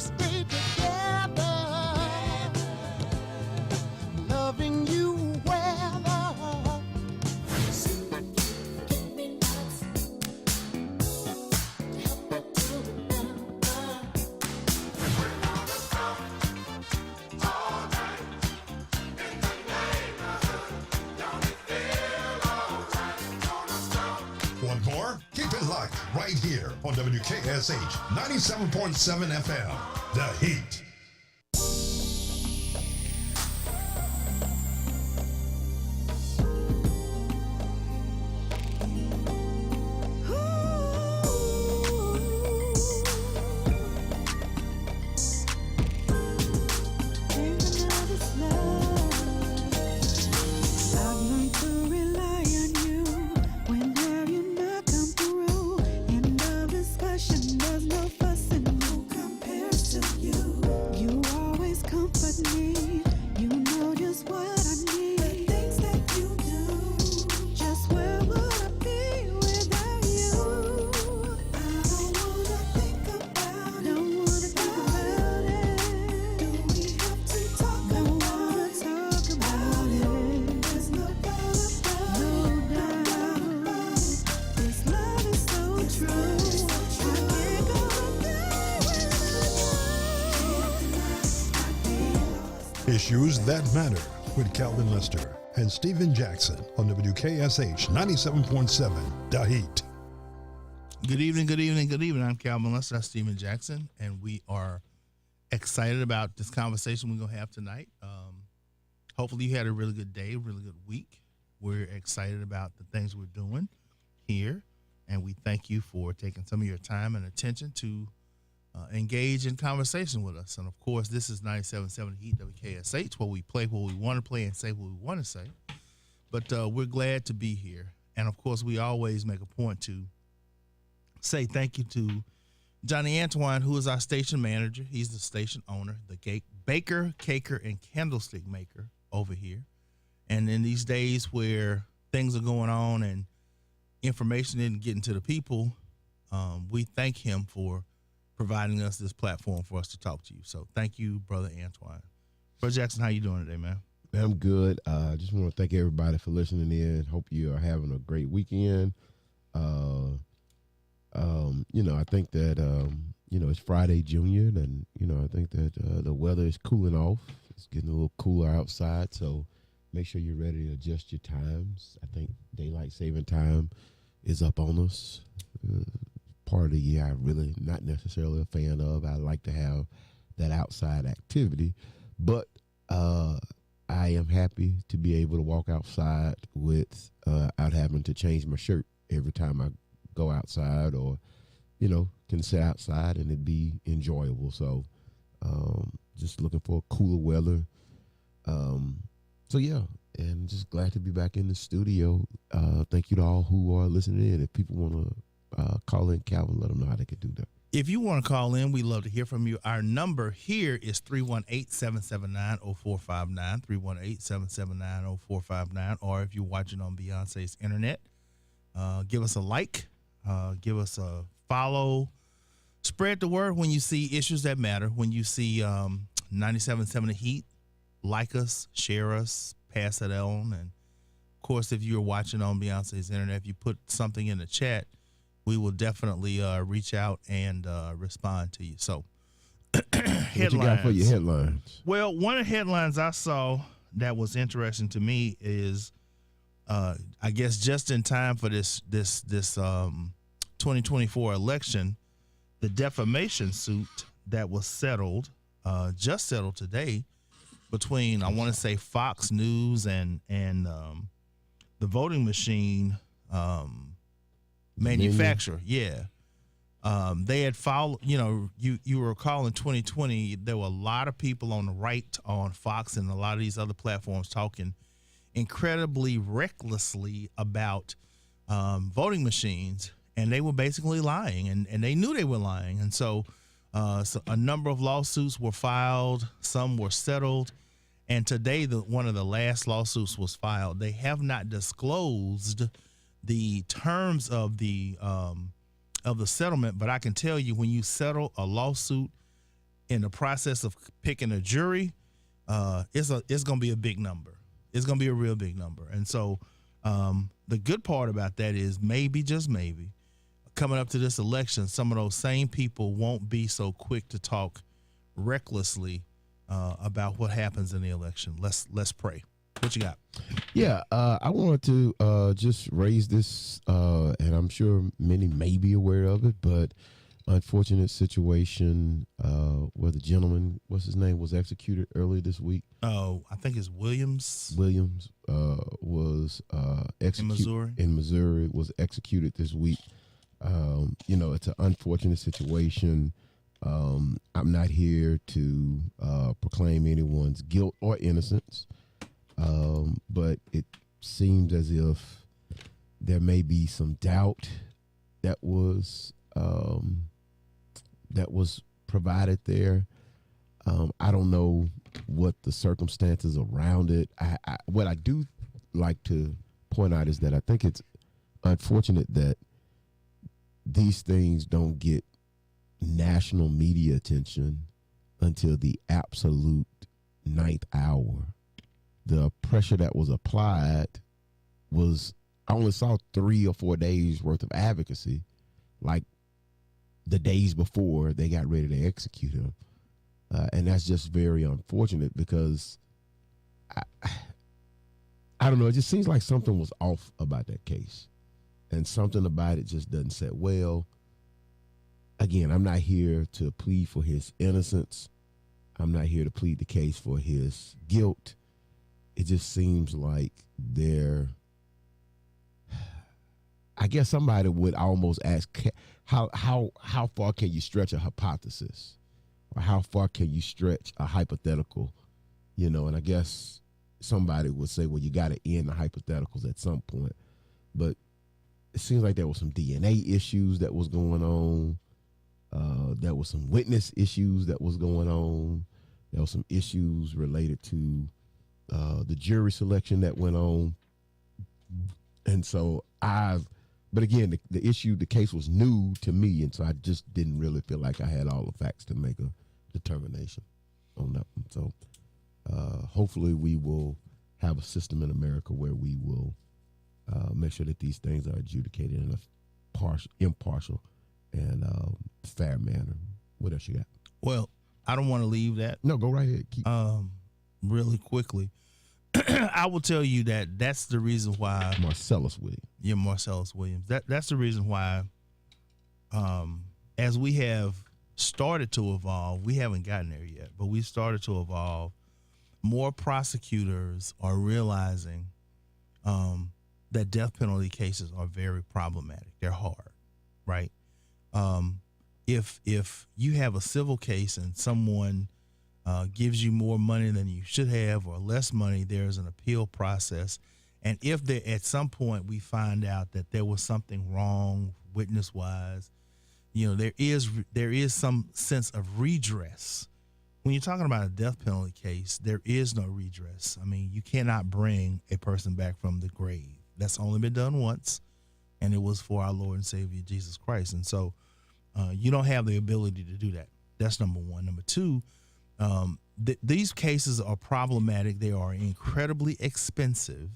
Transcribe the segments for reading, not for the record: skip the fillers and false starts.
stay together, loving you well. Give me nuts, help me to remember. Want more? Keep it locked right here on WKSH 97.7 FM. The Heat. Issues That Matter with Calvin Lester and Stephen Jackson on WKSH 97.7 The Heat. Good evening, good evening, good evening. I'm Calvin Lester, that's Stephen Jackson, and we are excited about this conversation we're going to have tonight. Hopefully you had a really good day, really good week. We're excited about the things we're doing here, and we thank you for taking some of your time and attention to engage in conversation with us. And of course, this is 97.7 Heat WKSH, where we play what we want to play and say what we want to say. But we're glad to be here. And of course, we always make a point to say thank you to Johnny Antoine, who is our station manager. He's the station owner, the baker, caker, and candlestick maker over here. And in these days where things are going on and information isn't getting to the people, we thank him for providing us this platform for us to talk to you. So thank you, Brother Antoine. Brother Jackson, how you doing today, man? I'm good. I just want to thank everybody for listening in. Hope you are having a great weekend. I think that, it's Friday Junior, and, I think that the weather is cooling off. It's getting a little cooler outside, so make sure you're ready to adjust your times. I think daylight saving time is up on us. Part of the year I'm really not necessarily a fan of. I like to have that outside activity, but I am happy to be able to walk outside without having to change my shirt every time I go outside, or can sit outside and it be enjoyable. So just looking for cooler weather. And just glad to be back in the studio. Thank you to all who are listening in. If people want to call in, Calvin, let them know how they could do that. If you want to call in, we love to hear from you. Our number here is 318-779-0459, 318-779-0459, or if you're watching on Beyonce's internet, give us a like, give us a follow, spread the word when you see issues that matter, when you see 97.7 The Heat, like us, share us, pass it on, and of course, if you're watching on Beyonce's internet, if you put something in the chat, we will definitely reach out and respond to you. So, headlines. What you got for your headlines? Well, one of the headlines I saw that was interesting to me is, I guess, just in time for this 2024 election, the defamation suit that was just settled today, between, I want to say, Fox News and the voting machine manufacturer. Yeah. They had followed, you recall in 2020, there were a lot of people on the right on Fox and a lot of these other platforms talking incredibly recklessly about voting machines, and they were basically lying, and they knew they were lying. And so a number of lawsuits were filed, some were settled, and today one of the last lawsuits was filed. They have not disclosed the terms of the settlement, but I can tell you, when you settle a lawsuit in the process of picking a jury, it's going to be a big number. It's going to be a real big number. And so the good part about that is maybe, just maybe, coming up to this election, some of those same people won't be so quick to talk recklessly about what happens in the election. Let's pray. What you got? Yeah, I wanted to just raise this, and I'm sure many may be aware of it, but unfortunate situation where the gentleman, what's his name, was executed earlier this week. Oh, I think it's Williams. Williams was executed In Missouri? In Missouri, was executed this week. It's an unfortunate situation. I'm not here to proclaim anyone's guilt or innocence, but it seems as if there may be some doubt that was provided there. I don't know what the circumstances around it. What I do like to point out is that I think it's unfortunate that these things don't get national media attention until the absolute ninth hour. The pressure that was applied was, I only saw 3 or 4 days worth of advocacy, like the days before they got ready to execute him. And that's just very unfortunate because I don't know, it just seems like something was off about that case. And something about it just doesn't sit well. Again, I'm not here to plead for his innocence. I'm not here to plead the case for his guilt. It just seems like I guess somebody would almost ask, how far can you stretch a hypothesis? Or how far can you stretch a hypothetical? And I guess somebody would say, well, you got to end the hypotheticals at some point. But it seems like there was some DNA issues that was going on. There was some witness issues that was going on. There was some issues related to the jury selection that went on. And so but again, the case was new to me. And so I just didn't really feel like I had all the facts to make a determination on that one. So hopefully we will have a system in America where we will make sure that these things are adjudicated in a impartial and fair manner. What else you got? Well, I don't want to leave that. No, go right ahead. Keep. Really quickly. I will tell you that's the reason why Marcellus Williams. Yeah, Marcellus Williams. That's the reason why as we have started to evolve, we haven't gotten there yet, but we started to evolve. More prosecutors are realizing that death penalty cases are very problematic. They're hard, right? If you have a civil case and someone gives you more money than you should have or less money, there's an appeal process. And if there at some point we find out that there was something wrong witness-wise, there is some sense of redress. When you're talking about a death penalty case, there is no redress. I mean, you cannot bring a person back from the grave. That's only been done once, and it was for our Lord and Savior Jesus Christ. And so you don't have the ability to do that. That's number one. Number two, these cases are problematic. They are incredibly expensive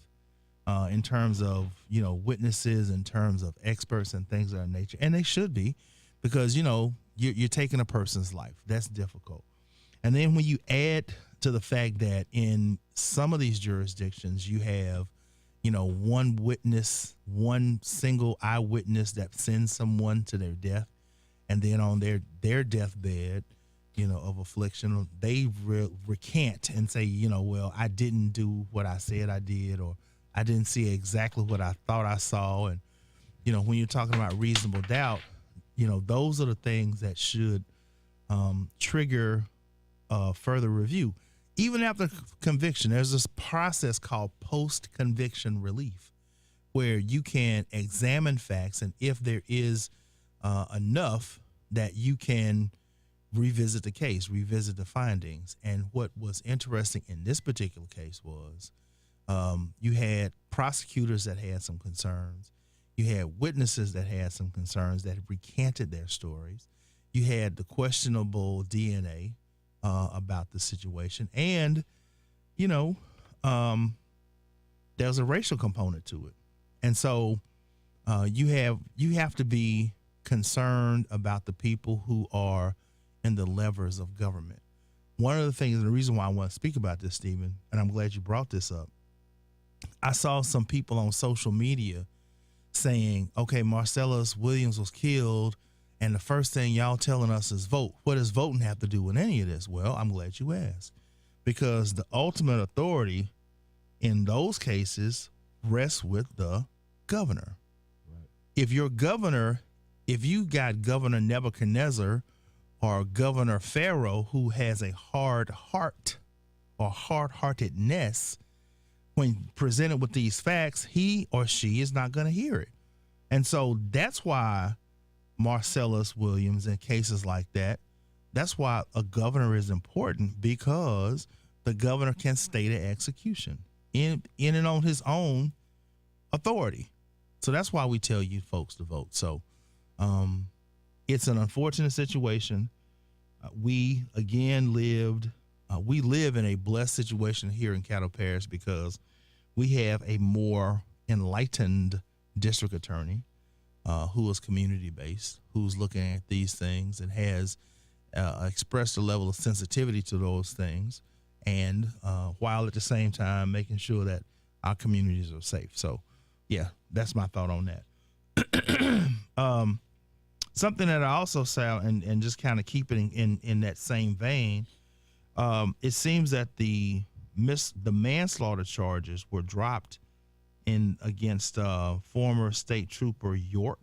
in terms of, witnesses, in terms of experts and things of that nature. And they should be, because, you're taking a person's life. That's difficult. And then when you add to the fact that in some of these jurisdictions, you have, one witness, one single eyewitness that sends someone to their death. And then on their deathbed, of affliction, they recant and say, well, I didn't do what I said I did, or I didn't see exactly what I thought I saw. And, when you're talking about reasonable doubt, those are the things that should trigger further review. Even after conviction, there's this process called post-conviction relief, where you can examine facts, and if there is enough, that you can revisit the case, revisit the findings. And what was interesting in this particular case was you had prosecutors that had some concerns. You had witnesses that had some concerns that recanted their stories. You had the questionable DNA. about the situation. And, you know, there's a racial component to it. And so you have to be concerned about the people who are in the levers of government. One of the things, and the reason why I want to speak about this, Stephen, and I'm glad you brought this up, I saw some people on social media saying, okay, Marcellus Williams was killed, and the first thing y'all telling us is vote. What does voting have to do with any of this? Well, I'm glad you asked, because the ultimate authority in those cases rests with the governor. Right. If you got Governor Nebuchadnezzar or Governor Pharaoh, who has a hard heart or hard-heartedness, when presented with these facts, he or she is not going to hear it. And so that's why Marcellus Williams, in cases like that, that's why a governor is important, because the governor can state an execution in and on his own authority. So that's why we tell you folks to vote. So it's an unfortunate situation. We live in a blessed situation here in Caddo Parish, because we have a more enlightened district attorney who is community-based, who's looking at these things and has expressed a level of sensitivity to those things, and while at the same time making sure that our communities are safe. So, yeah, that's my thought on that. Something that I also saw, and just kind of keep it in that same vein, it seems that the manslaughter charges were dropped against former state trooper York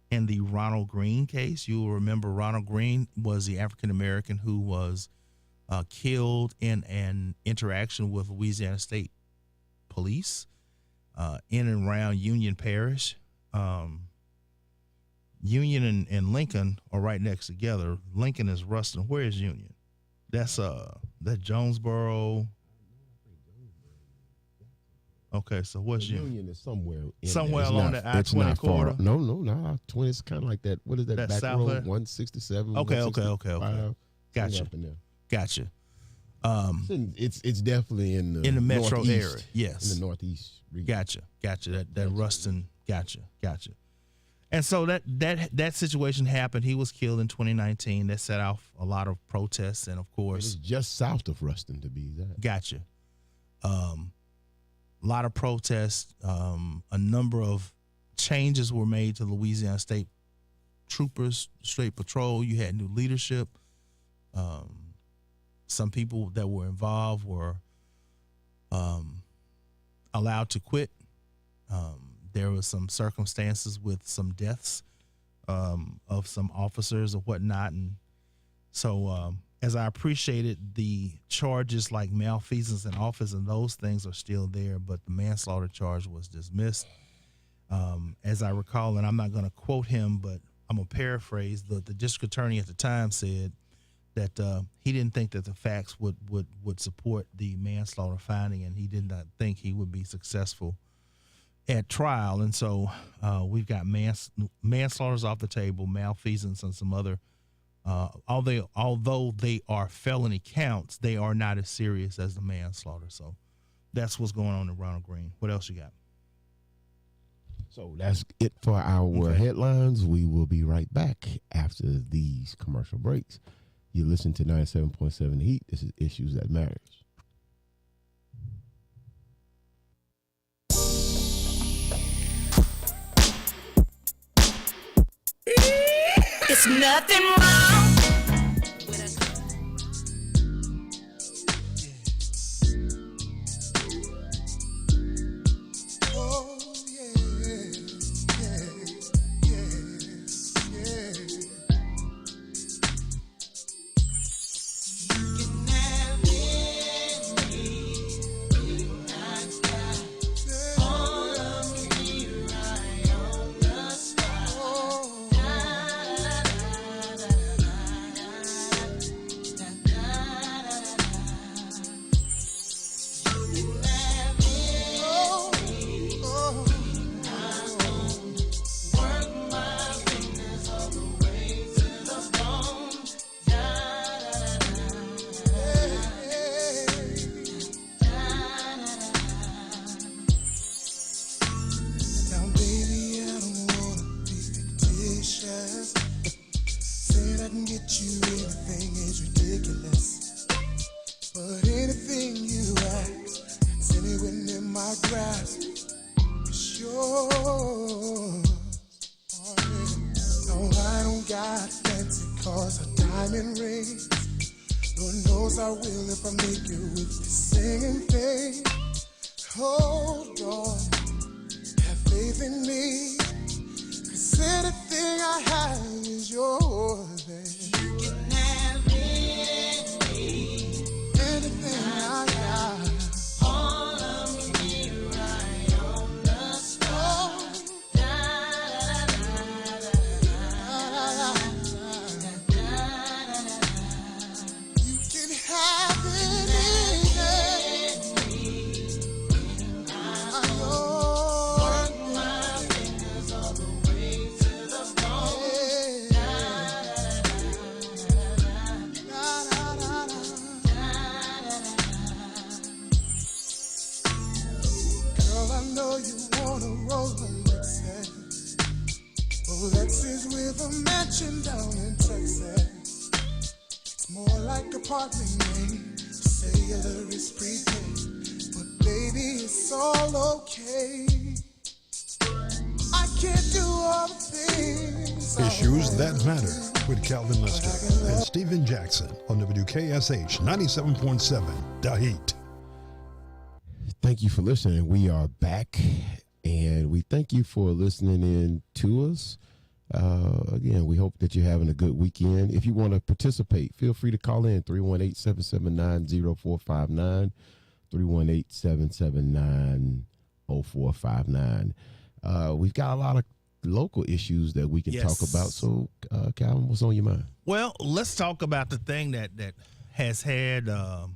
in the Ronald Green case. You will remember Ronald Green was the African American who was killed in an interaction with Louisiana State Police in and around Union Parish. Union and Lincoln are right next together. Lincoln is Ruston. Where is Union? That's that Jonesboro. Okay, so what's Union is somewhere along the I-20 corridor? No, 20 is kind of like that. What is that back road? 167. Okay. Gotcha. Up in there. Gotcha. It's definitely in the metro northeast, area. Yes. In the northeast region. Gotcha. That Ruston. Gotcha. And so that situation happened. He was killed in 2019. That set off a lot of protests, and of course, it's just south of Ruston, to be exact. Gotcha. A lot of protests. A number of changes were made to Louisiana State Troopers, State Patrol. You had new leadership. Some people that were involved were allowed to quit. There were some circumstances with some deaths of some officers or whatnot. And so as I appreciated, the charges like malfeasance in office and those things are still there, but the manslaughter charge was dismissed. As I recall, and I'm not going to quote him, but I'm going to paraphrase, the district attorney at the time said that he didn't think that the facts would support the manslaughter finding, and he did not think he would be successful at trial. And so we've got manslaughter's off the table, malfeasance, and some other, although they are felony counts, they are not as serious as the manslaughter. So that's what's going on in Ronald Green. What else you got? So that's it for our headlines. We will be right back after these commercial breaks. You listen to 97.7 Heat. This is Issues That Matters. It's nothing wrong. Oh, grass is yours. Oh, yeah. No, I don't got fancy cars or diamond rings. Lord knows I will if I make it with this singing thing. Hold on, have faith in me. 'Cause anything I have is yours, babe. You can have anything I got. All of me right on the spot. You can have anything. I'm yours. Work my fingers all the way to the bone. Girl, I know you wanna roll a Lexus. Lexus with a mansion down in Texas. It's more like apartment name. Cellular is prepaid, but baby, it's all okay. I can't do all the things. I Issues want. That Matter with Calvin Lester and Stephen Jackson on WKSH 97.7 The Heat. Thank you for listening. We are back, and we thank you for listening in to us. Again, we hope that you're having a good weekend. If you want to participate, feel free to call in 318-779-0459, 318-779-0459. We've got a lot of local issues that we can Yes. talk about. So, Calvin, what's on your mind? Well, let's talk about the thing that has had the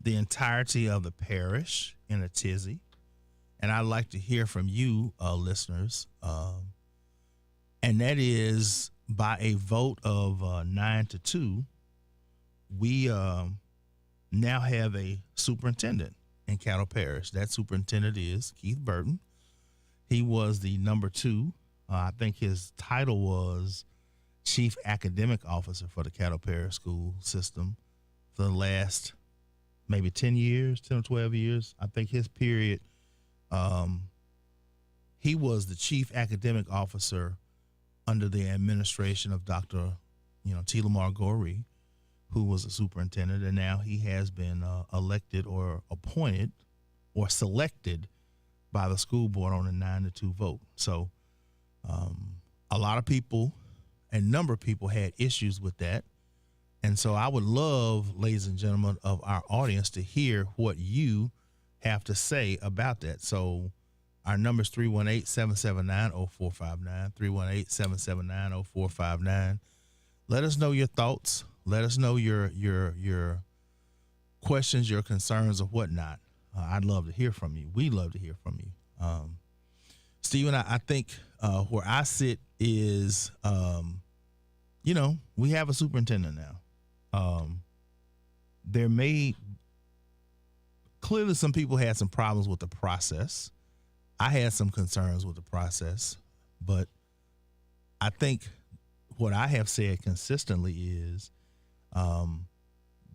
entirety of the parish in a tizzy, and I'd like to hear from you, listeners. And that is by a vote of 9-2, we now have a superintendent in Cattle Parish. That superintendent is Keith Burton. He was the number 2. I think his title was Chief Academic Officer for the Cattle Parish school system for the last maybe 10 years, 10 or 12 years. I think his period, he was the Chief Academic Officer under the administration of Dr. T. Lamar Goree, who was a superintendent, and now he has been elected or appointed or selected by the school board on a 9-2 vote. So a lot of people, a number of people had issues with that. And so I would love, ladies and gentlemen of our audience, to hear what you have to say about that. So our number is 318-779-0459, 318-779-0459. Let us know your thoughts. Let us know your questions, your concerns, or whatnot. I'd love to hear from you. We love to hear from you. Stephen, I think where I sit is, we have a superintendent now. Clearly some people had some problems with the process. I had some concerns with the process, but I think what I have said consistently is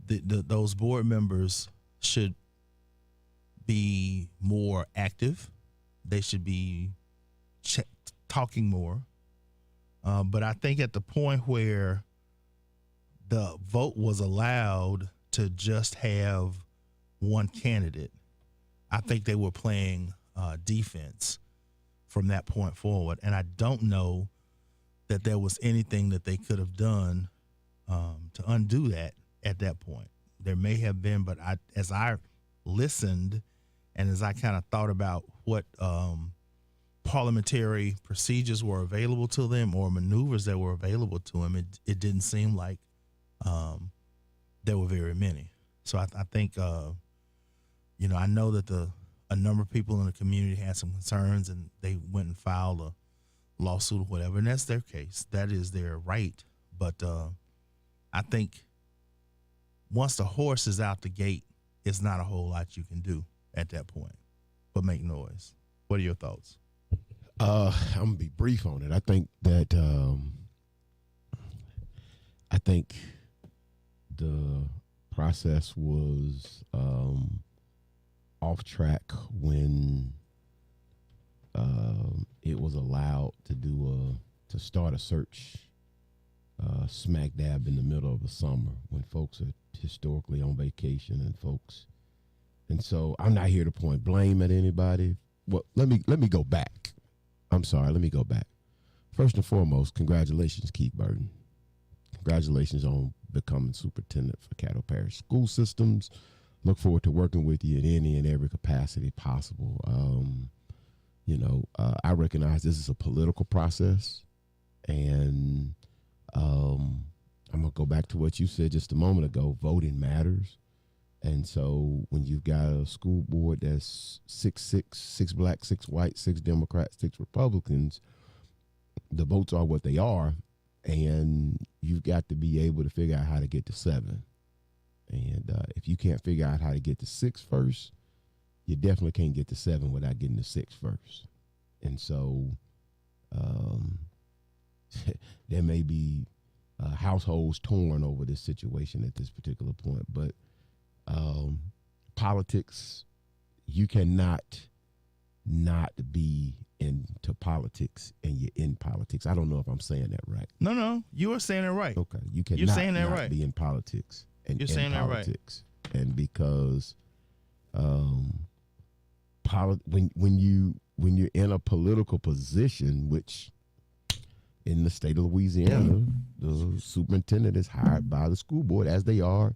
those board members should be more active. They should be talking more. But I think at the point where the vote was allowed to just have one candidate, I think they were playing defense from that point forward. And I don't know that there was anything that they could have done to undo that at that point. There may have been, but as I listened and as I kind of thought about what parliamentary procedures were available to them or maneuvers that were available to them, it didn't seem like there were very many. So I think, I know that a number of people in the community had some concerns and they went and filed a lawsuit or whatever, and that's their case. That is their right. But I think once the horse is out the gate, it's not a whole lot you can do at that point but make noise. What are your thoughts? I'm gonna be brief on it. I think that the process was off track when it was allowed to start a search smack dab in the middle of the summer when folks are historically on vacation and so I'm not here to point blame at anybody. Well, let me go back. I'm sorry, let me go back. First and foremost, congratulations, Keith Burton. Congratulations on becoming superintendent for Caddo Parish School Systems. Look forward to working with you in any and every capacity possible. I recognize this is a political process, and I'm going to go back to what you said just a moment ago. Voting matters. And so when you've got a school board that's 6 black, 6 white, 6 Democrats, 6 Republicans, the votes are what they are, and you've got to be able to figure out how to get to 7. And if you can't figure out how to get to 6 first, you definitely can't get to 7 without getting to 6 first. And so there may be households torn over this situation at this particular point, but politics, you cannot not be into politics and you're in politics. I don't know if I'm saying that right. No, you are saying it right. Okay, you cannot You're saying that not right. be in politics and You're in saying that right. politics. And because when you're in a political position, which in the state of Louisiana, the superintendent is hired by the school board, as they are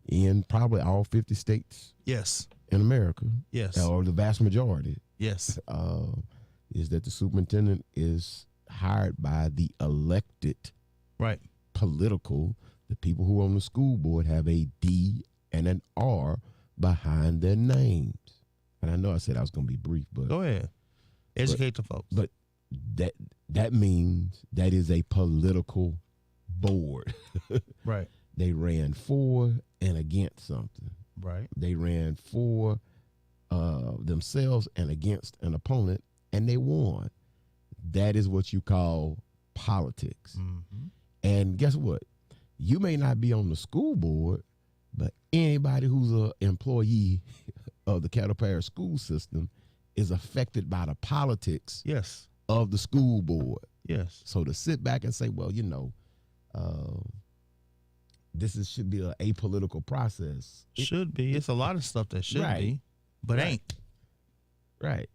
in probably all 50 states Yes. in America, Yes. or the vast majority, Yes. is that the superintendent is hired by the elected Right. the people who are on the school board have a D and an R behind their names. And I know I said I was going to be brief, but Go ahead. Educate the folks. but that means that is a political board. Right. They ran for and against something. Right. They ran for themselves and against an opponent, and they won. That is what you call politics. Mm-hmm. And guess what? You may not be on the school board, but anybody who's an employee of the Caddo Parish school system is affected by the politics Yes. of the school board. Yes. So to sit back and say, well, should be an apolitical process. Should be. It's a lot of stuff that should Right. be, but Right. ain't. Right.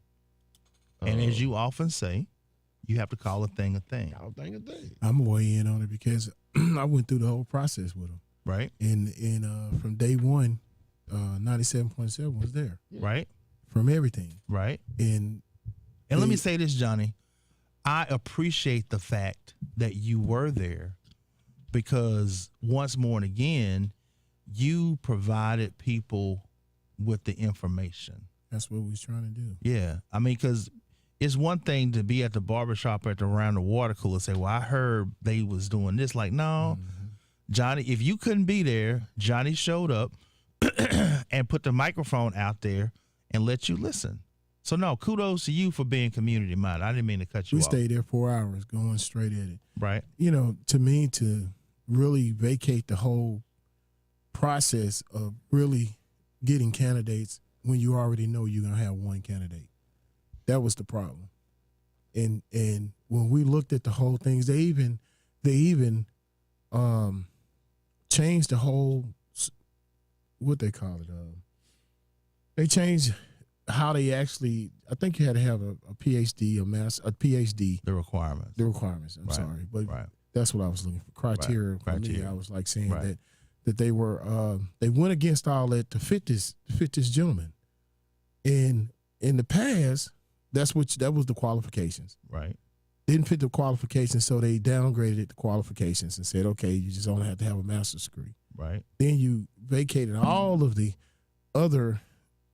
And as you often say, you have to call a thing a thing. I don't think a thing. I'm gonna weigh in on it because I went through the whole process with them. Right. And from day one, 97.7 was there Right. from everything. Right. And let me they- say this, Johnny. I appreciate the fact that you were there because once more and again, you provided people with the information. that's what we was trying to do. Yeah. I mean, because it's one thing to be at the barbershop around the water cooler and say, well, I heard they was doing this. Like, no, Johnny, if you couldn't be there, Johnny showed up and put the microphone out there and let you listen. So, no, kudos to you for being community minded. I didn't mean to cut you We off. stayed there 4 hours going straight at it. Right. To me, to really vacate the whole process of really getting candidates when you already know you're going to have one candidate. That was the problem. And when we looked at the whole things, they even changed the whole, what they call it. They changed how they actually, I think you had to have a PhD, a PhD. The requirements. The requirements, I'm Right, sorry. But right. that's what I was looking for. Criteria for me. criteria. I was like saying Right. that they were they went against all that to fit this gentleman. And in the past, that was the qualifications. Right. Didn't fit the qualifications, so they downgraded the qualifications and said, okay, you just only have to have a master's degree. Right. Then you vacated all of the other,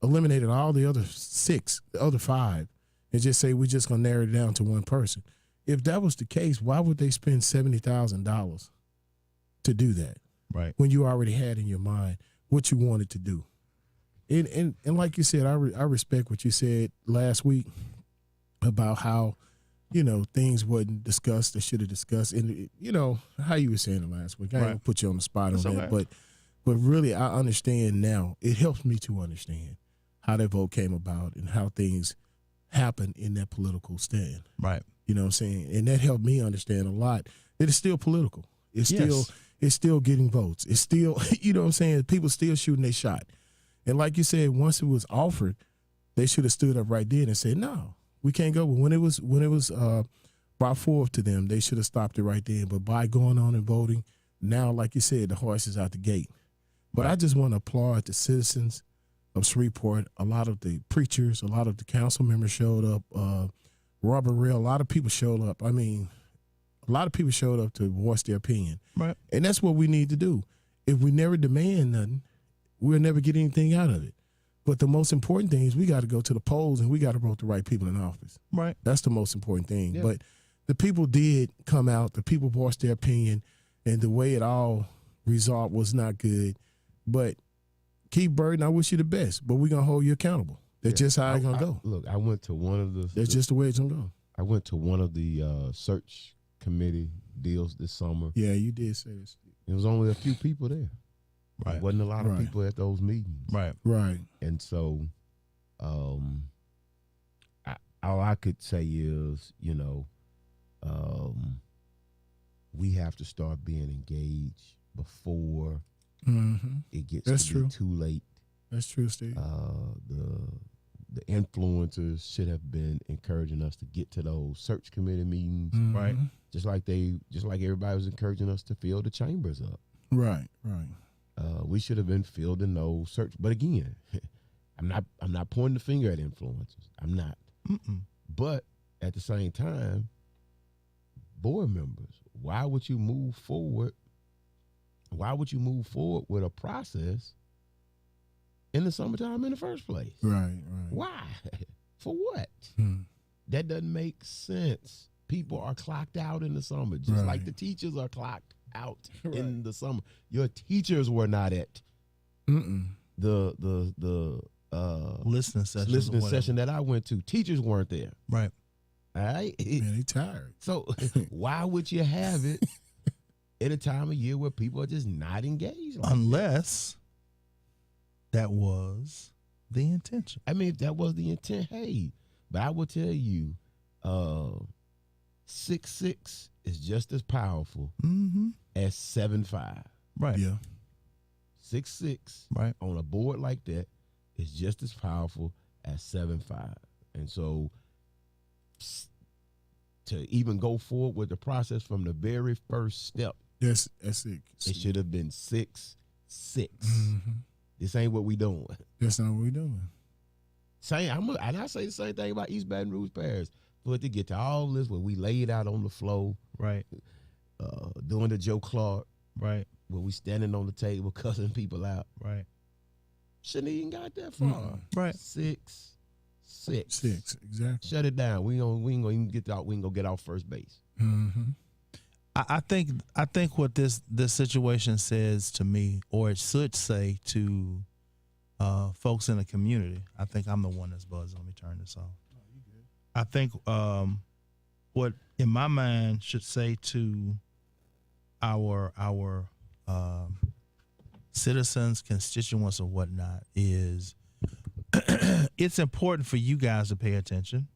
eliminated all the other 6, the other 5, and just say we're just gonna narrow it down to one person. If that was the case, why would they spend $70,000 to do that Right. when you already had in your mind what you wanted to do? And like you said, I respect what you said last week about how, things wasn't discussed that should have discussed. And, how you were saying it last week. I ain't Right. gonna put you on the spot That's on okay. that. But really, I understand now. It helps me to understand how that vote came about and how things happened in that political stand. Right. You know what I'm saying? And that helped me understand a lot that it's still political. It's Yes. still getting votes. It's still, you know what I'm saying? People still shooting their shot. And like you said, once it was offered, they should have stood up right then and said, no, we can't go. But when it was brought forth to them, they should have stopped it right then. But by going on and voting, now, like you said, the horse is out the gate. But I just want to applaud the citizens of Shreveport. A lot of the preachers, a lot of the council members showed up. Robert Rail, a lot of people showed up. I mean, a lot of people showed up to voice their opinion. Right. And that's what we need to do. If we never demand nothing, we'll never get anything out of it. But the most important thing is we got to go to the polls and we got to vote the right people in office. Right. That's the most important thing. Yeah. But the people did come out. The people voiced their opinion. And the way it all resolved was not good. But Keith Burton, I wish you the best. But we're going to hold you accountable. That's just how it's going to go. Look, I went to one of That's just the way it's going to go. I went to one of the search committee deals this summer. Yeah, you did say this. There was only a few people there. Right. There wasn't a lot of Right. people at those meetings. Right. Right. And so, all I could say is, we have to start being engaged before Mm-hmm. it gets That's to true. be too late. That's true, Steve. The influencers should have been encouraging us to get to those search committee meetings, Right. Mm-hmm. just like everybody was encouraging us to fill the chambers up. Right. Right. We should have been filled in those search. But again, I'm not pointing the finger at influencers. I'm not. Mm-mm. But at the same time, board members, why would you move forward? Why would you move forward with a process in the summertime in the first place? Right. Right. Why? For what? Hmm. That doesn't make sense. People are clocked out in the summer, just like Right. the teachers are clocked out in Right. the summer. Your teachers were not at Mm-mm. the Listening session. listening session that I went to. Teachers weren't there. Right. All right. Man, they tired. So why would you have it at a time of year where people are just not engaged? Like that? Unless that was the intention. I mean, if that was the intent, hey. But I will tell you, 6'6" is just as powerful Mm-hmm. as 7'5". Right. Yeah. 6'6" Right. on a board like that is just as powerful as 7'5". And so to even go forward with the process from the very first step, That's it. it should have been 6'6". Mm-hmm. This ain't what we doing. That's not what we're doing. And I say the same thing about East Baton Rouge Parish. For it to get to all this where we laid out on the floor, Right. doing the Joe Clark, Right. where we standing on the table cussing people out. Right. Shouldn't even got that far. Right. 6'6". 6, exactly. Shut it down. We ain't gonna even get out. We ain't gonna get off first base. Mm-hmm. I think what this situation says to me, or it should say to folks in the community. I think I'm the one that's buzzing. Let me turn this off. I think what in my mind should say to our citizens, constituents, or whatnot is it's important for you guys to pay attention.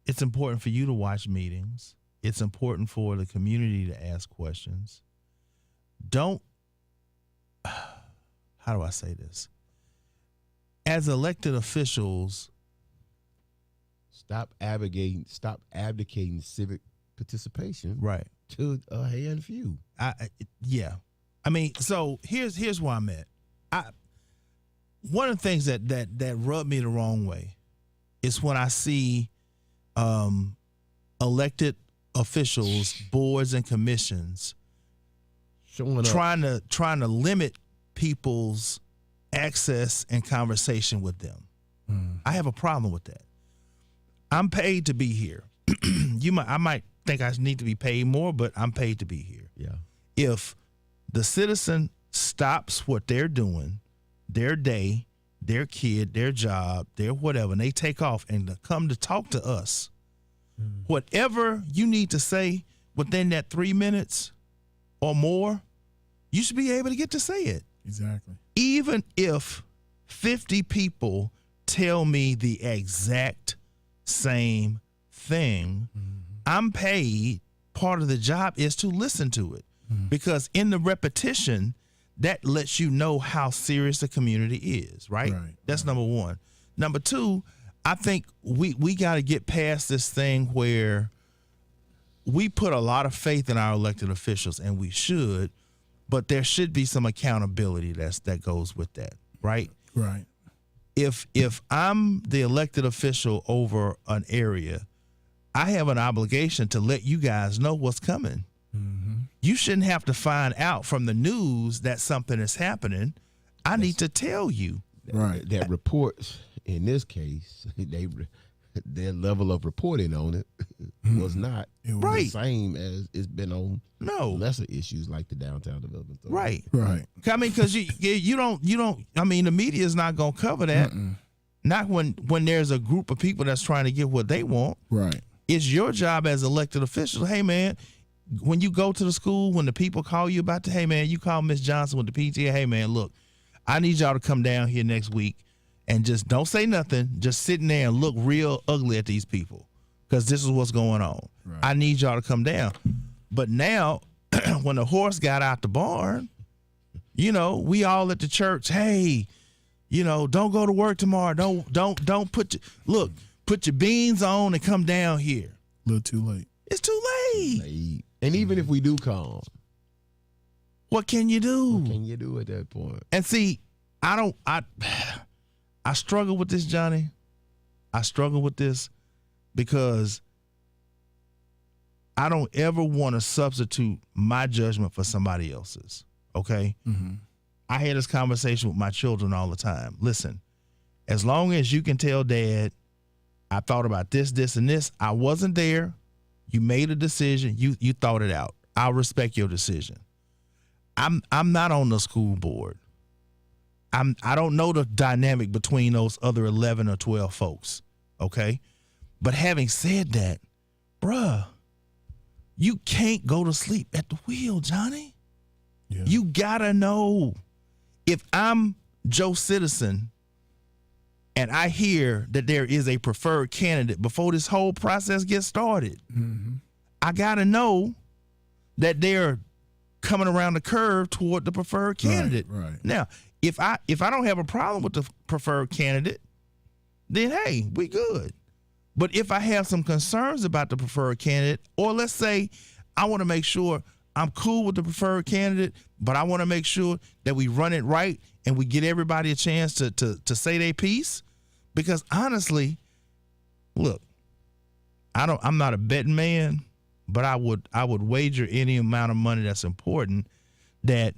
It's important for you to watch meetings. It's important for the community to ask questions. Don't, how do I say this? As elected officials, Stop abdicating civic participation right? to a hand few. Yeah. I mean, so here's where I'm at. One of the things that rubbed me the wrong way is when I see elected officials, boards, and commissions Showing up. trying to limit people's access and conversation with them. I have a problem with that. I'm paid to be here. I might think I need to be paid more, but I'm paid to be here. Yeah. If the citizen stops what they're doing, their day, their kid, their job, their whatever, and they take off and come to talk to us, whatever you need to say within that 3 minutes or more, you should be able to get to say it. Exactly. Even if 50 people tell me the exact same thing, I'm paid. Part of the job is to listen to it, because in the repetition, that lets you know how serious the community is, right? That's number one. Number two, I think we got to get past this thing where we put a lot of faith in our elected officials, and we should, but there should be some accountability that goes with that, right? Right. If I'm the elected official over an area, I have an obligation to let you guys know what's coming. You shouldn't have to find out from the news that something is happening. I need to tell you. Right. That reports in this case, their level of reporting on it was not Right. the same as it's been on No. lesser issues like the downtown development. Right. Right. I mean, because you don't. I mean, the media is not going to cover that. Not when there's a group of people that's trying to get what they want. Right. It's your job as elected official. Hey, man, when you go to the school, when the people call you about hey, man, you call Miss Johnson with the PTA. Hey, man, look, I need y'all to come down here next week and just don't say nothing. Just sit in there and look real ugly at these people, because this is what's going on. Right. I need y'all to come down. But now, when the horse got out the barn, we all at the church, hey, don't go to work tomorrow. Don't put your beans on and come down here. A little too late. It's too late. And even if we do come, What can you do? what can you do at that point? And see, I struggle with this, Johnny. I struggle with this because I don't ever want to substitute my judgment for somebody else's. Okay? I had this conversation with my children all the time. Listen, as long as you can tell Dad, I thought about this, this, and this. I wasn't there. You made a decision. You thought it out. I'll respect your decision. I'm not on the school board. I don't know the dynamic between those other 11 or 12 folks. Okay? But having said that, bruh, you can't go to sleep at the wheel, Johnny. Yeah. You gotta know. If I'm Joe Citizen and I hear that there is a preferred candidate before this whole process gets started, I gotta know that they're coming around the curve toward the preferred candidate. Right. Now, if I don't have a problem with the preferred candidate, then hey, we good. But if I have some concerns about the preferred candidate, or let's say I want to make sure I'm cool with the preferred candidate, but I want to make sure that we run it right and we get everybody a chance to say their piece. Because honestly, look, I'm not a betting man, but I would wager any amount of money that's important that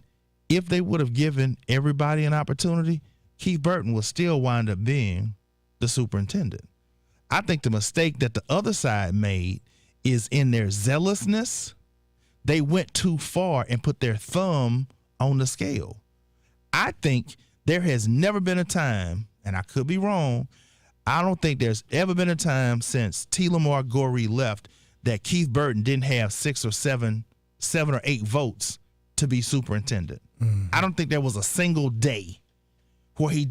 if they would have given everybody an opportunity, Keith Burton would still wind up being the superintendent. I think the mistake that the other side made is in their zealousness. They went too far and put their thumb on the scale. I think there has never been a time, and I could be wrong, I don't think there's ever been a time since T. Lamar Goree left that Keith Burton didn't have 6 or 7 or 8 votes to be superintendent. I don't think there was a single day where he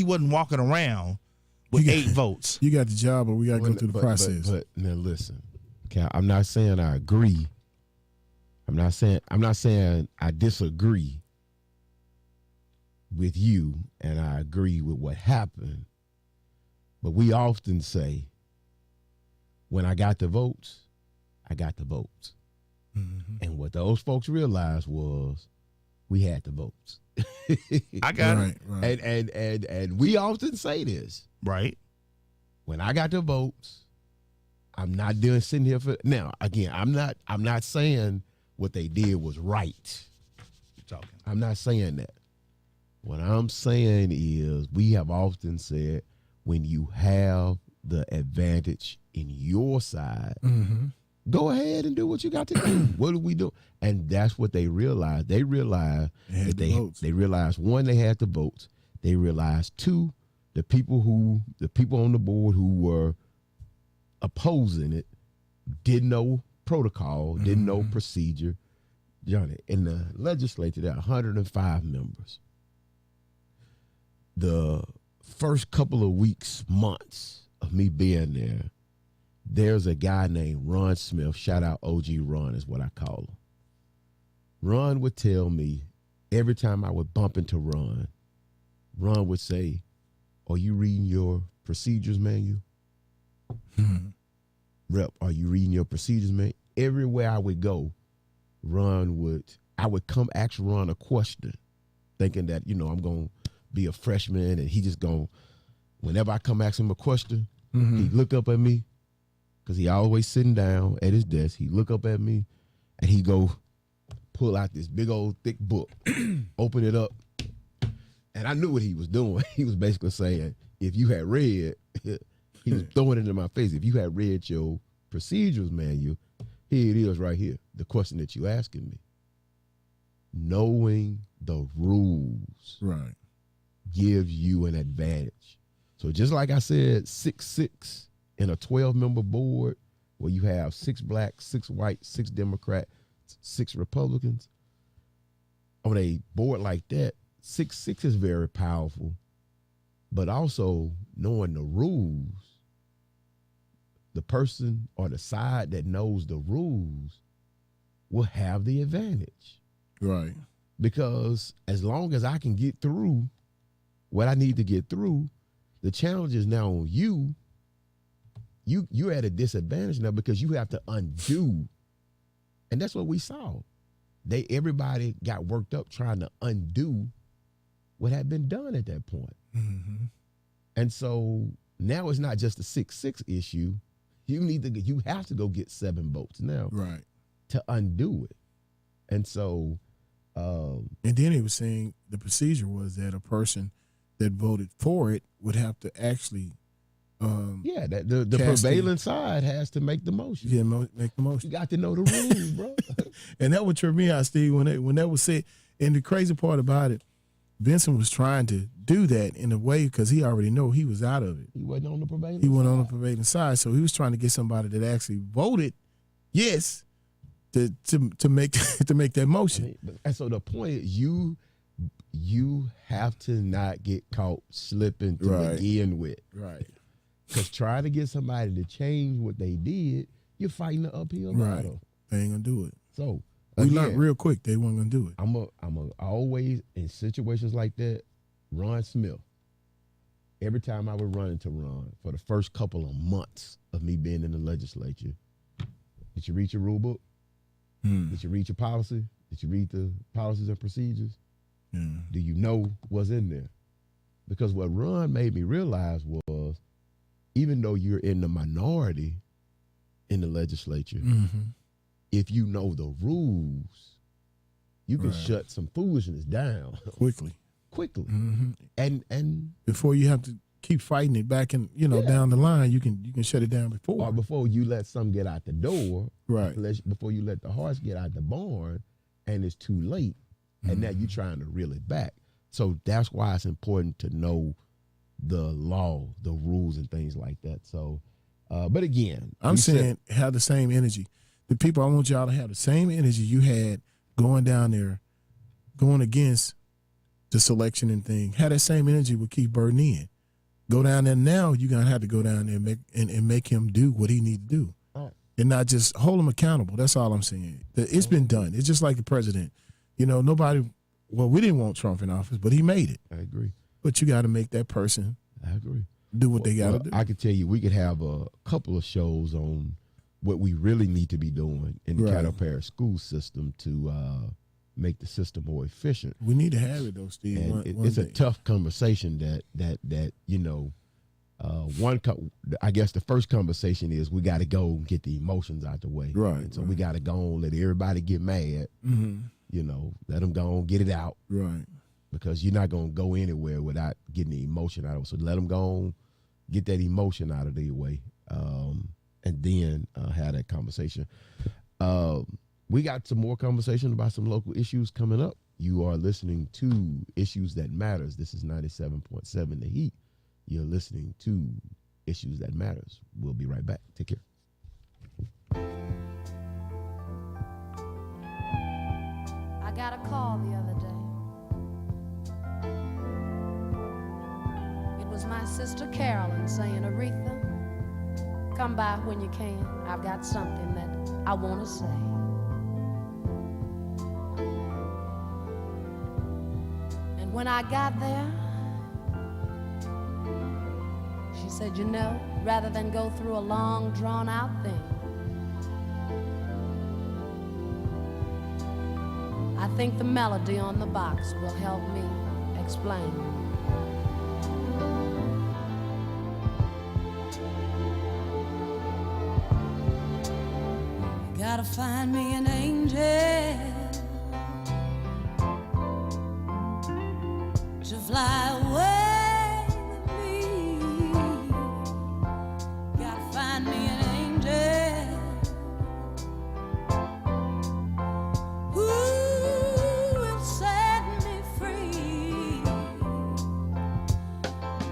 wasn't walking around with 8 votes. You got the job, but we got to go through the process. But now listen, okay, I'm not saying I agree. I'm not saying I disagree with you, and I agree with what happened. But we often say, when I got the votes, I got the votes. And what those folks realized was we had the votes. I got it. Right. And we often say this. Right. When I got the votes, I'm not doing sitting here for now. Again, I'm not saying what they did was right. Talking. I'm not saying that. What I'm saying is we have often said when you have the advantage in your side, go ahead and do what you got to do. What do we do? And that's what they realized. They realized that they realized, one, they had the votes. They realized, two, the people on the board who were opposing it didn't know protocol, didn't know procedure. Johnny, in the legislature, there are 105 members. the first couple of weeks, months of me being there, there's a guy named Ron Smith. Shout out OG Ron is what I call him. Ron would tell me every time I would bump into Ron would say, "Are you reading your procedures manual? Rep, are you reading your procedures manual?" Everywhere I would go, I would come ask Ron a question, thinking that, I'm going to be a freshman and he just going, whenever I come ask him a question, he'd look up at me, because he always sitting down at his desk. He'd look up at me and he'd go pull out this big old thick book, open it up. And I knew what he was doing. He was basically saying, if you had read, he was throwing it in my face. If you had read your procedures manual, here it is right here. The question that you asking me. Knowing the rules Right. gives you an advantage. So just like I said, 6-6 in a 12-member board where you have 6 blacks, 6 whites, 6 Democrats, 6 Republicans. On a board like that, 6-6 is very powerful, but also knowing the rules, the person or the side that knows the rules will have the advantage. Right. Because as long as I can get through what I need to get through, the challenge is now on you. You're at a disadvantage now because you have to undo. And that's what we saw. Everybody got worked up trying to undo what had been done at that point. Mm-hmm. And so now it's not just a 6-6 issue. You have to go get 7 votes now Right. to undo it. And so And then he was saying the procedure was that a person that voted for it would have to actually that the Casting. prevailing side has to make the motion. make the motion. You got to know the rules, bro. And that would trip me out, Steve, when that was said. And the crazy part about it, Vincent was trying to do that in a way because he already know he was out of it. He wasn't on the prevailing He went side. on the prevailing side, so he was trying to get somebody that actually voted yes to make to make that motion. And so the point is you have to not get caught slipping to Right. begin with. Right. Because trying to get somebody to change what they did, you're fighting the uphill Right. battle. They ain't gonna do it. So We again, learned real quick they weren't gonna do it. I'm always in situations like that. Ron Smith. Every time I would run into Ron for the first couple of months of me being in the legislature, did you read your rule book? Did you read your policy? Did you read the policies and procedures? Yeah. Do you know what's in there? Because what Ron made me realize was, even though you're in the minority in the legislature, Mm-hmm. if you know the rules, you can Right. shut some foolishness down Quickly. quickly. Mm-hmm. And Before you have to keep fighting it back and Yeah. down the line, you can shut it down before. or before you let some get out the door, Right. before you let the horse get out the barn, and it's too late, and now Mm-hmm. you're trying to reel it back. So that's why it's important to know the law, the rules, and things like that. So, but again, I'm we said- saying have the same energy. The people, I want y'all to have the same energy you had going down there, going against the selection and thing. Have that same energy with Keith Burton in. Go down there now. You're gonna have to go down there and make him do what he need to do, Right. and not just hold him accountable. That's all I'm saying. It's been done. It's just like the president. Nobody. Well, we didn't want Trump in office, but he made it. I agree. But you got to make that person I agree. do what they got to Well, do. I could tell you, we could have a couple of shows on what we really need to be doing in the Right. Caddo Parish school system to make the system more efficient. We need to have it though, Steve. And one it's a day. tough conversation that I guess the first conversation is we got to go and get the emotions out the way. Right, And so right. we got to go and let everybody get mad, Mhm. let them go and get it out, Right. because you're not going to go anywhere without getting the emotion out of it. So let them go and get that emotion out of the way, and then have that conversation. We got some more conversation about some local issues coming up. You are listening to Issues That Matters. This is 97.7 The Heat. You're listening to Issues That Matters. We'll be right back. Take care. I got a call the other day. was my sister Carolyn saying, Aretha, come by when you can. I've got something that I want to say. And when I got there, she said, you know, rather than go through a long, drawn-out thing, I think the melody on the box will help me explain. Gotta find me an angel to fly away with me. Gotta find me an angel who will set me free.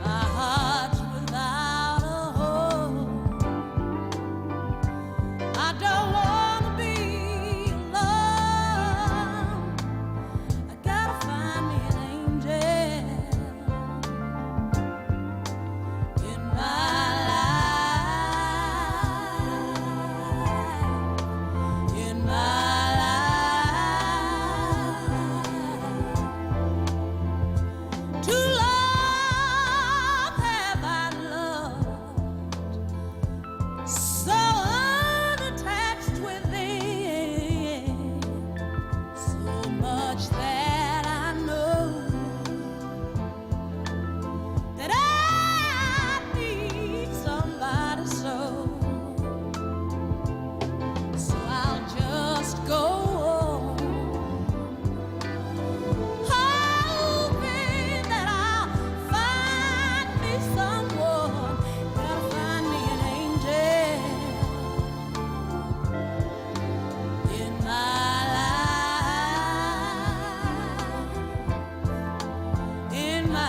My heart's without a hope. I don't want to be alone. I gotta find me an angel in my life, in my life. Too long have I loved, so unattached within, so much that I know that I need somebody so. So I'll just go on, hoping that I'll find me someone. Gotta find me an angel in my life, in my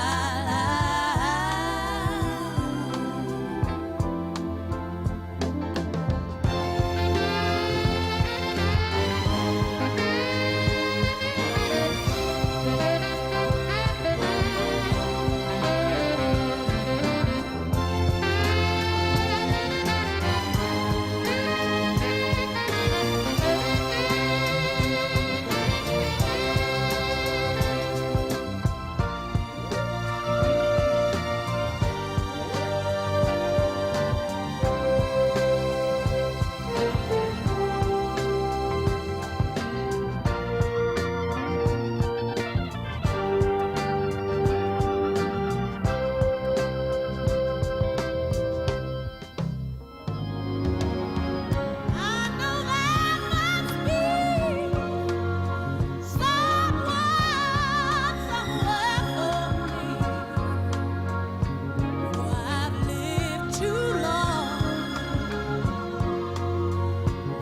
I know there must be someone somewhere for me. For I've lived too long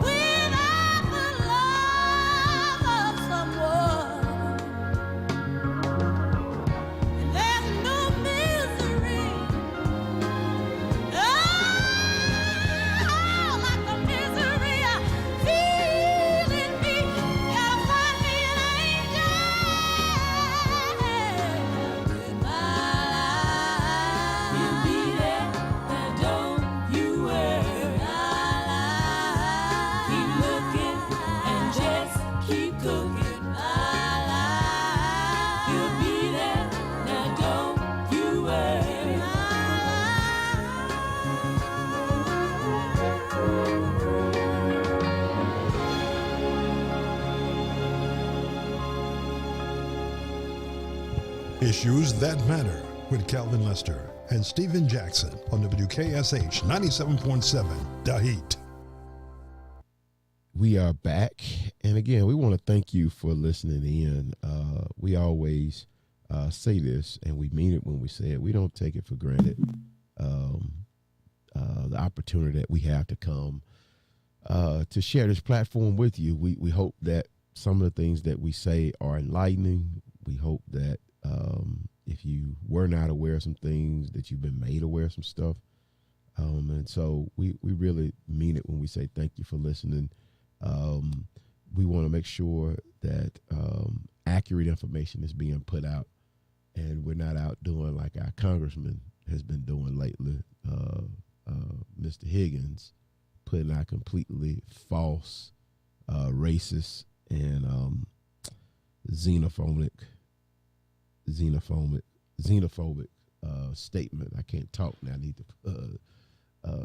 without the love of someone. And there's no misery, oh, like the misery I feel in me. Gotta find me an angel in my life. You'll be there, now don't you worry. Keep looking and just keep cooking. My life. You'll be there, now don't you worry. Issues That Matter with Calvin Lester and Stephen Jackson on WKSH 97.7 The Heat. We are back, and again, we want to thank you for listening in. We always say this, and we mean it when we say it. We don't take it for granted. The opportunity that we have to come to share this platform with you. We hope that some of the things that we say are enlightening. We hope that if you were not aware of some things, that you've been made aware of some stuff. And so we really mean it when we say thank you for listening. We want to make sure that accurate information is being put out, and we're not out doing like our congressman has been doing lately. Mr. Higgins putting out completely false, racist and xenophobic statement. I can't talk now. I need to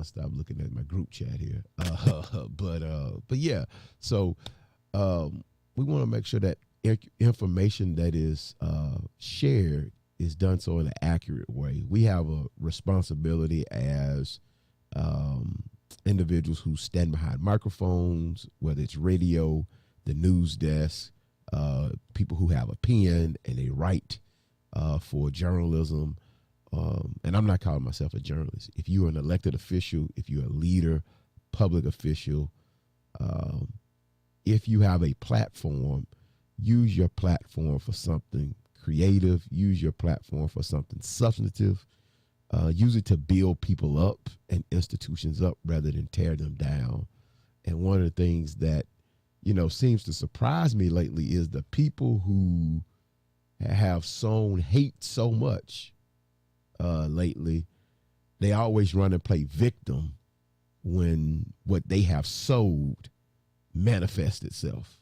stop looking at my group chat here. But yeah. So we want to make sure that information that is shared is done so in an accurate way. We have a responsibility as individuals who stand behind microphones, whether it's radio, the news desk, people who have a pen and they write for journalism. And I'm not calling myself a journalist. If you're an elected official, if you're a leader, public official, if you have a platform, use your platform for something creative, use your platform for something substantive, use it to build people up and institutions up rather than tear them down. And one of the things that, seems to surprise me lately is the people who have sown hate so much lately, they always run and play victim when what they have sowed manifests itself.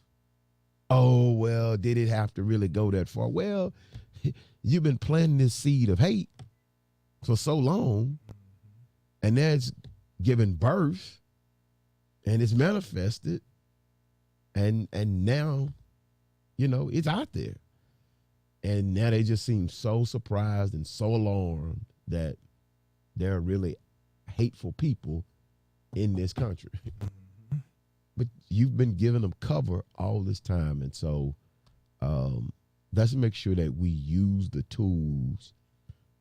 Oh, well, did it have to really go that far? Well, you've been planting this seed of hate for so long, and that's given birth, and it's manifested, and now, it's out there. And now they just seem so surprised and so alarmed that there are really hateful people in this country. But you've been giving them cover all this time. And so let's make sure that we use the tools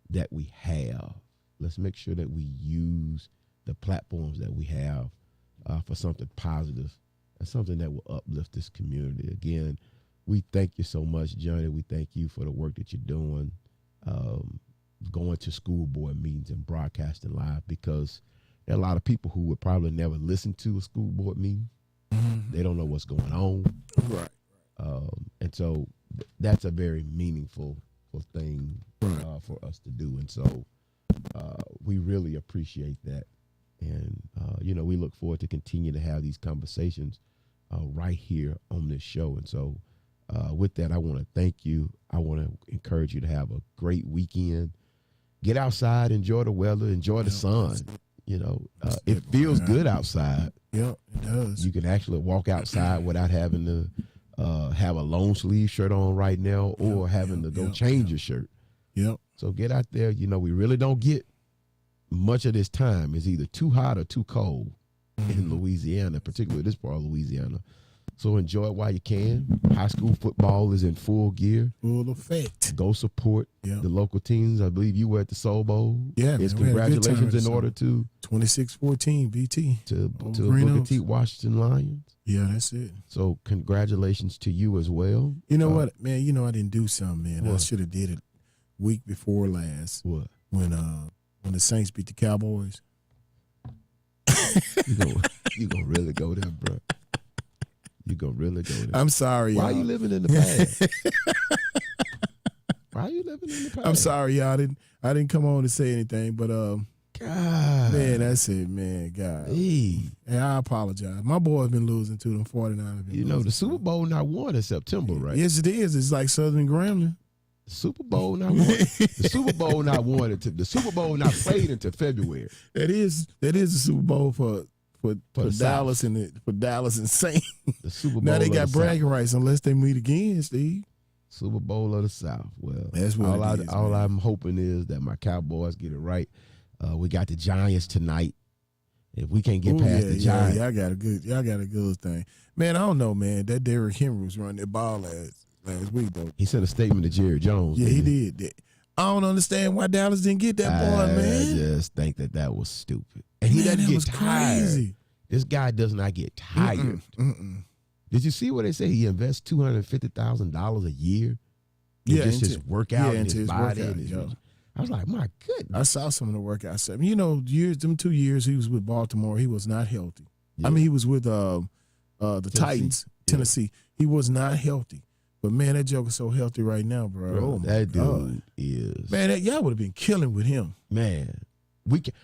that we have. Let's make sure that we use the platforms that we have for something positive and something that will uplift this community. Again, we thank you so much, Johnny. We thank you for the work that you're doing, going to school board meetings and broadcasting live, because there are a lot of people who would probably never listen to a school board meeting. They don't know what's going on. Right. And so that's a very meaningful thing for us to do. And so we really appreciate that. And, we look forward to continue to have these conversations right here on this show. And so with that, I want to thank you. I want to encourage you to have a great weekend. Get outside, enjoy the weather, enjoy the sun. It feels good outside. Yep, it does. You can actually walk outside without having to have a long sleeve shirt on right now or having to go change your shirt. Yep. So get out there. We really don't get much of this time. It's either too hot or too cold in Louisiana, particularly this part of Louisiana. So enjoy it while you can. High school football is in full gear. Full effect. Go support the local teams. I believe you were at the Soul Bowl. Yeah, it's man, congratulations in order to 26-14 BT to Booker T. Washington Lions. Yeah, that's it. So congratulations to you as well. You know what, man? I didn't do something, man. What? I should have did it week before last. What? When the Saints beat the Cowboys. You gonna really go there, bro? You gonna really go there? I'm sorry, Why y'all. are you living in the past? Why are you living in the past? I'm sorry, y'all. I didn't come on to say anything, but God, man, that's it, man. God, hey. and I apologize. My boy's been losing to them 49ers. The Super Bowl not won in September, right? Yes, it is. It's like Southern Grambling. The Super Bowl not won. The Super Bowl not won until the Super Bowl not played until February. That is the Super Bowl for the Dallas South. for Dallas and Saint. The Super Bowl. Now they of got the bragging South. rights unless they meet again, Steve. Super Bowl of the South. Well, That's what all it is, all man. I'm hoping is that my Cowboys get it right. We got the Giants tonight. If we can't get past the Giants, y'all got a good thing, man. I don't know, man. That Derrick Henry was running that ball last week though. he sent a statement to Jerry Jones. Yeah, he didn't did. I don't understand why Dallas didn't get that boy, I man. just think that was stupid. And he Man, doesn't that get was tired. crazy. This guy does not get tired. Did you see what they say? He invests $250,000 a year. Yeah, just his into- workout yeah, and into his his body. workout, And his, yeah. I was like, my goodness. I saw some of the workouts. Them 2 years he was with Baltimore, he was not healthy. Yeah. I mean, he was with the Titans, Yeah. Tennessee. He was not healthy. But man, that joker's so healthy right now, bro. Bro, Oh my that dude God. is Man, y'all would have been killing with him. man. We can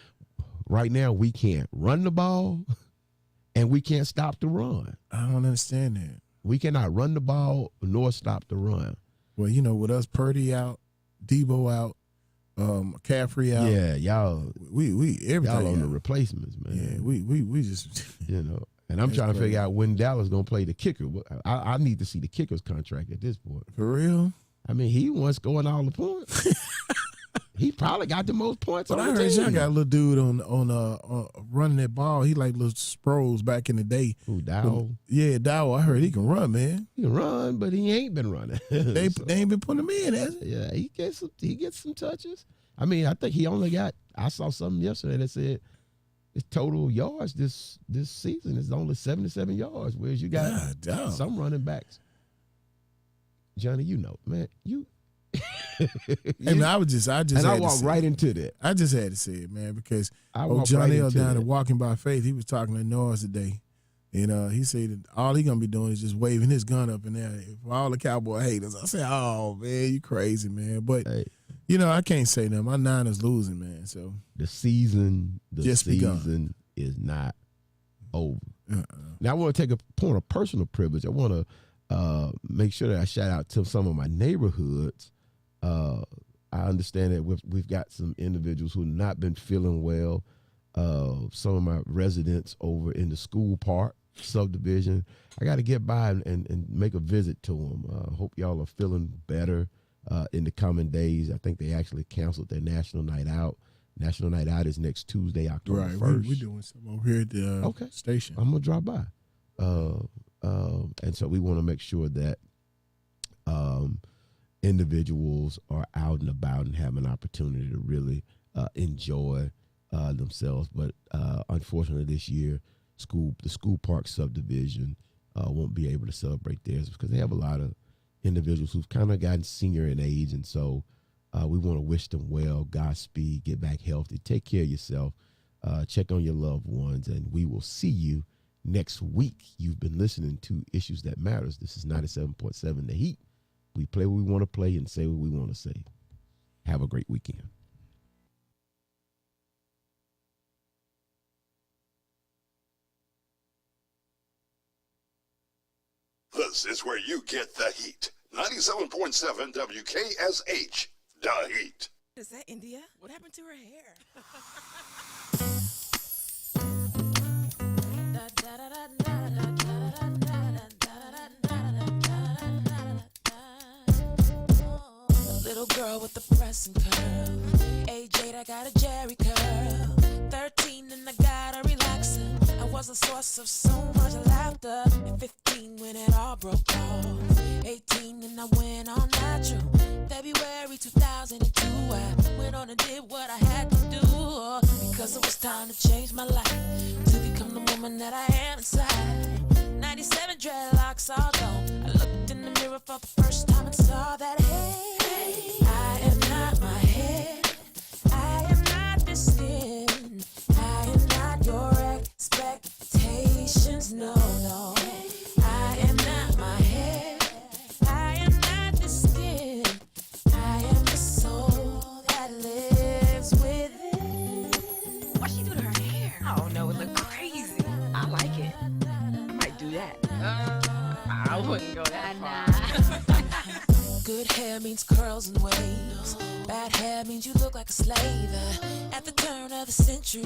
right now. We can't run the ball, and we can't stop the run. I don't understand that. We cannot run the ball nor stop the run. Well, you know, with us Purdy out, Debo out, McCaffrey out. Yeah, y'all We everything. on the out. replacements, man. Yeah, we just You know, and I'm That's trying to crazy. figure out when Dallas gonna play the kicker. I need to see the kicker's contract at this point. for real. I mean, he wants scoring all the points. He probably got the most points But on I the heard team. y'all got a little dude on running that ball. He like little Sproles back in the day. Who, Dow? Yeah, Dow. I heard he can run, man. He can run, but he ain't been running. They So, ain't been putting him in, has it? yeah, he gets some touches. I mean, I think he only got. I saw something yesterday that said his total yards this season is only 77 yards, whereas you got God, damn. some running backs. Johnny, you know, man, you. Hey, man, I just and had I to walked say right it. into that. I just had to say it, man, because I old walked John right L into down that. at Walking by Faith, he was talking to Noah's today. And he said that all he gonna be doing is just waving his gun up in there for all the Cowboy haters. I said, oh man, you crazy, man. But Hey, you know, I can't say that. My Niners losing, man. So the season Just begun. is not over. uh-uh. Now I want to take a point of personal privilege. I want to make sure that I shout out to some of my neighborhoods. I understand that we've got some individuals who have not been feeling well. Some of my residents over in the School Park subdivision. I got to get by and make a visit to them. Hope y'all are feeling better in the coming days. I think they actually canceled their National Night Out. National Night Out is next Tuesday, October Right, 1st. we doing something over here at the station. I'm gonna drop by, and so we want to make sure that individuals are out and about and have an opportunity to really enjoy themselves. But unfortunately, this year, the School Park subdivision won't be able to celebrate theirs because they have a lot of individuals who've kind of gotten senior in age, and so we want to wish them well, Godspeed, get back healthy, take care of yourself. Check on your loved ones, and we will see you next week. You've been listening to Issues That Matters. This is 97.7 The Heat. We play what we want to play and say what we want to say. Have a great weekend. This is where you get the heat. 97.7 WKSH. The Heat. Is that India? What happened to her hair? Little girl with the pressing curl. Age 8, I got a Jerry curl. 13 and I got a relaxer. I was a source of so much laughter. At 15 when it all broke off. 18 and I went all natural. February 2002, I went on and did what I had to do. Because it was time to change my life. To become the woman that I am inside. 97 dreadlocks all gone. I looked in the mirror for the first time and saw that, hey, I am not my head. I am not this skin. I am not your expectations, no, no. I am not my head. I am not the skin. I am the soul that lives within. What's she do to her hair? Oh no, it look crazy. I like it. I might do that. I wouldn't go that far. Good hair means curls and waves. Bad hair means you look like a slave. At the turn of the century,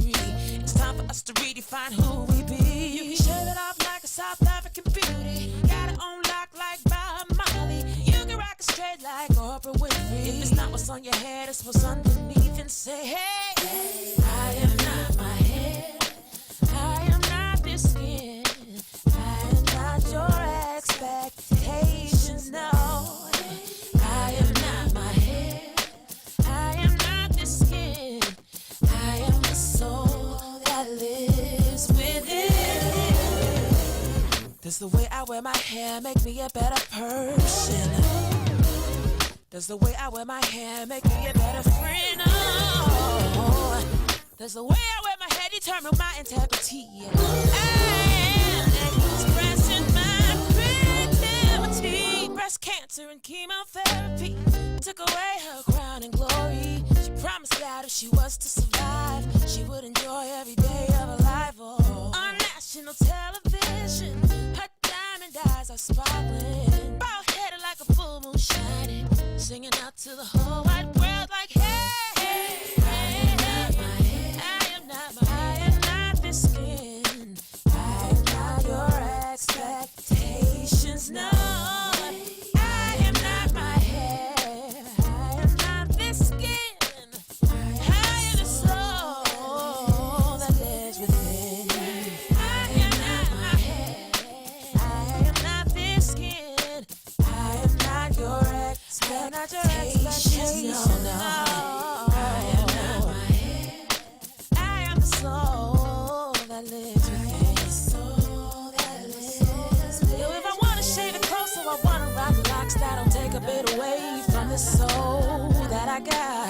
it's time for us to redefine who we be. You can shave it off like a South African beauty. Got it on lock like Bob Marley. You can rock it straight like Oprah Winfrey. If it's not what's on your head, it's what's underneath. And say, hey, I am not my head. I am not this skin. I am not your expectations, no. I am not my head. I am not the skin. I am the soul that lives within. Does the way I wear my hair make me a better person? Does the way I wear my hair make me a better friend? Oh, does the way I wear my hair determine my integrity? I am expressing my creativity. breast cancer and chemotherapy took away her crown and glory. She promised that if she was to survive, she would enjoy every day of her life. Oh, on national television, her diamond eyes are sparkling, bald-headed like a full moon shining, singing out to the whole wide world like, hey, hey, hey, I am not this skin. I am not your expectations, no. I am not my hair. I am not this skin. I am the soul that lives within. I am not my hair. I am not this skin. I am not your expectations, no. I am not my hair. I am the soul that lives within. Yo, if I wanna shave it close, so I wanna rock locks that'll take a bit away from the soul that I got.